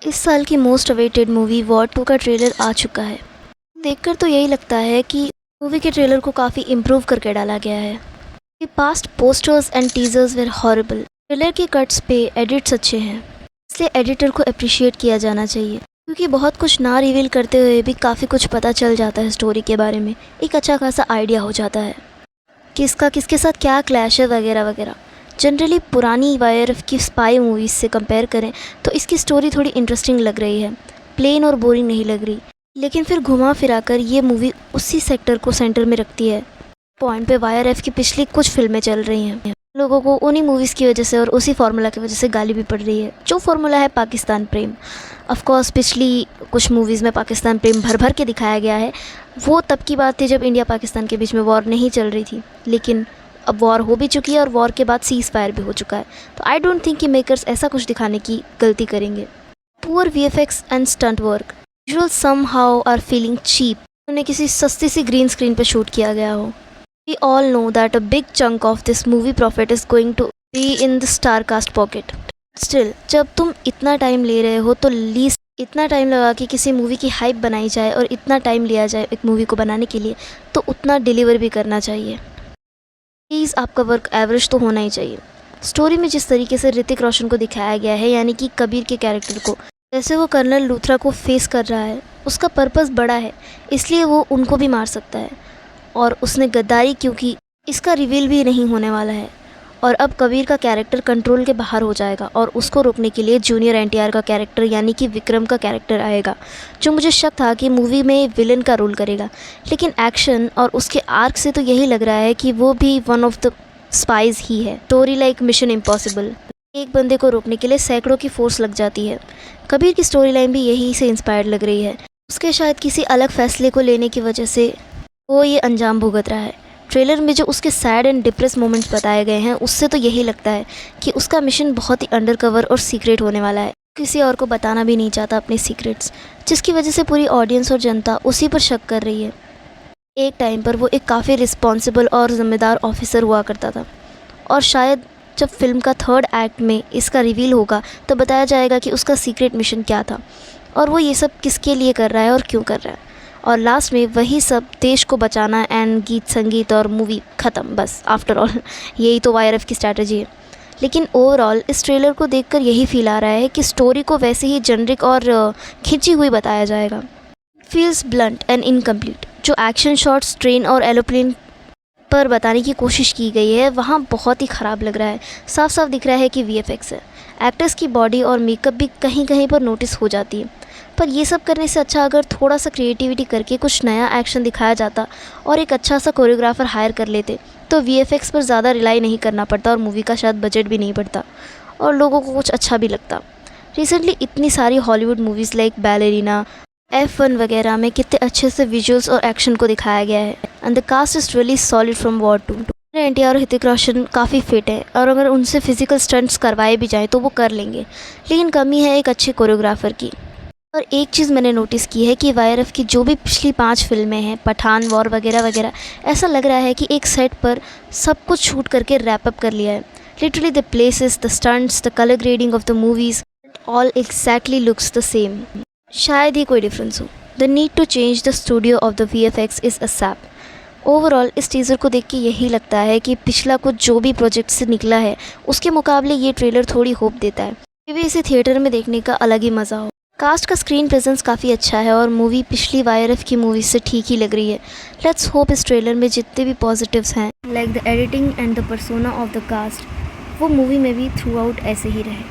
इस साल की मोस्ट अवेटेड मूवी वॉर 2 का ट्रेलर आ चुका है। देखकर तो यही लगता है कि मूवी के ट्रेलर को काफ़ी इम्प्रूव करके डाला गया है। ये past posters and teasers were horrible. Trailer के कट्स पे एडिट्स अच्छे हैं, इसलिए एडिटर को अप्रिशिएट किया जाना चाहिए, क्योंकि बहुत कुछ ना रिवील करते हुए भी काफ़ी कुछ पता चल जाता है स्टोरी के बारे में। एक अच्छा खासा आइडिया हो जाता है कि इसका किसके साथ क्या क्लैश है वगैरह वगैरह। जनरली पुरानी वाईआरएफ की स्पाई मूवीज़ से कंपेयर करें तो इसकी स्टोरी थोड़ी इंटरेस्टिंग लग रही है, प्लेन और बोरिंग नहीं लग रही। लेकिन फिर घुमा फिरा कर ये मूवी उसी सेक्टर को सेंटर में रखती है पॉइंट पे वाईआरएफ की पिछली कुछ फिल्में चल रही हैं। लोगों को उन्हीं मूवीज़ की वजह से और उसी फार्मूला की वजह से गाली भी पड़ रही है, जो फार्मूला है पाकिस्तान प्रेम। ऑफकोर्स पिछली कुछ मूवीज़ में पाकिस्तान प्रेम भर भर के दिखाया गया है। वो तब की बात थी जब इंडिया पाकिस्तान के बीच में वॉर नहीं चल रही थी, लेकिन अब वॉर हो भी चुकी है और वॉर के बाद सीज़ फायर भी हो चुका है। तो आई डोंट थिंक कि मेकर्स ऐसा कुछ दिखाने की गलती करेंगे। Poor VFX and stunt work, visual somehow are feeling cheap. उन्हें किसी सस्ती सी ग्रीन स्क्रीन पर शूट किया गया हो। We all know that a big chunk of this movie profit is going to be in the star cast pocket. Still जब तुम इतना टाइम ले रहे हो तो लीस्ट इतना टाइम लगा कि किसी मूवी की हाइप बनाई जाए और इतना टाइम लिया जाए एक मूवी को बनाने के लिए, तो उतना डिलीवर भी करना चाहिए। प्लीज़ आपका वर्क एवरेज तो होना ही चाहिए। स्टोरी में जिस तरीके से ऋतिक रोशन को दिखाया गया है, यानी कि कबीर के कैरेक्टर को, जैसे वो कर्नल लूथरा को फेस कर रहा है, उसका पर्पस बड़ा है, इसलिए वो उनको भी मार सकता है। और उसने गद्दारी क्योंकि इसका रिवील भी नहीं होने वाला है। और अब कबीर का कैरेक्टर कंट्रोल के बाहर हो जाएगा और उसको रोकने के लिए जूनियर एनटीआर का कैरेक्टर यानी कि विक्रम का कैरेक्टर आएगा, जो मुझे शक था कि मूवी में विलन का रोल करेगा। लेकिन एक्शन और उसके आर्क से तो यही लग रहा है कि वो भी वन ऑफ द स्पाइज ही है। स्टोरी लाइक मिशन इम्पॉसिबल, एक बंदे को रोकने के लिए सैकड़ों की फोर्स लग जाती है। कबीर की स्टोरी लाइन भी यही से इंस्पायर्ड लग रही है। उसके शायद किसी अलग फैसले को लेने की वजह से वो ये अंजाम भुगत रहा है। ट्रेलर में जो उसके सैड एंड डिप्रेस मोमेंट्स बताए गए हैं, उससे तो यही लगता है कि उसका मिशन बहुत ही अंडरकवर और सीक्रेट होने वाला है। किसी और को बताना भी नहीं चाहता अपने सीक्रेट्स, जिसकी वजह से पूरी ऑडियंस और जनता उसी पर शक कर रही है। एक टाइम पर वो एक काफ़ी रिस्पॉन्सिबल और ज़िम्मेदार ऑफिसर हुआ करता था, और शायद जब फिल्म का थर्ड एक्ट में इसका रिवील होगा तो बताया जाएगा कि उसका सीक्रेट मिशन क्या था और वो ये सब किसके लिए कर रहा है और क्यों कर रहा है। और लास्ट में वही सब देश को बचाना एंड गीत संगीत और मूवी ख़त्म, बस। आफ्टर ऑल यही तो वाईआरएफ की स्ट्रैटेजी है। लेकिन ओवरऑल इस ट्रेलर को देखकर यही फील आ रहा है कि स्टोरी को वैसे ही जेनरिक और खिंची हुई बताया जाएगा। Feels blunt and incomplete. जो एक्शन शॉट्स ट्रेन और एरोप्लेन पर बताने की कोशिश की गई है, वहाँ बहुत ही ख़राब लग रहा है। साफ साफ दिख रहा है कि वीएफएक्स है। एक्टर्स की बॉडी और मेकअप भी कहीं कहीं पर नोटिस हो जाती है। पर ये सब करने से अच्छा अगर थोड़ा सा क्रिएटिविटी करके कुछ नया एक्शन दिखाया जाता और एक अच्छा सा कोरियोग्राफर हायर कर लेते, तो वीएफएक्स पर ज़्यादा रिलाई नहीं करना पड़ता और मूवी का शायद बजट भी नहीं बढ़ता और लोगों को कुछ अच्छा भी लगता। रिसेंटली इतनी सारी Hollywood movies like ballerina, F1 वगैरह में कितने अच्छे से विजुअल्स और एक्शन को दिखाया गया है। And the cast is really solid from War 2। NTR और ऋतिक रोशन काफ़ी फिट है और अगर उनसे फिजिकल स्टंट्स करवाए भी जाएँ तो वो कर लेंगे, लेकिन कमी है एक अच्छे कोरियोग्राफर की। और एक चीज़ मैंने नोटिस की है कि वाईआरएफ की जो भी पिछली 5 फिल्में हैं, पठान, वॉर वगैरह वगैरह, ऐसा लग रहा है कि एक सेट पर सब कुछ शूट करके रैप अप कर लिया है। Literally the places, the stunts, the colour grading of the movies, all exactly looks the same. शायद ही कोई डिफरेंस हो। The need to change the studio of the VFX is a sap. Overall इस teaser को देख के यही लगता है कि पिछला कुछ जो भी प्रोजेक्ट से निकला है उसके मुकाबले ये ट्रेलर थोड़ी होप देता है कि भी इसे थिएटर में देखने का अलग ही मज़ा हो। कास्ट का स्क्रीन प्रेजेंस काफ़ी अच्छा है और मूवी पिछली वाईआरएफ की मूवीज से ठीक ही लग रही है। लेट्स होप इस ट्रेलर में जितने भी पॉजिटिव्स हैं, like the editing and the persona of the cast, वो मूवी में भी थ्रू आउट ऐसे ही रहे।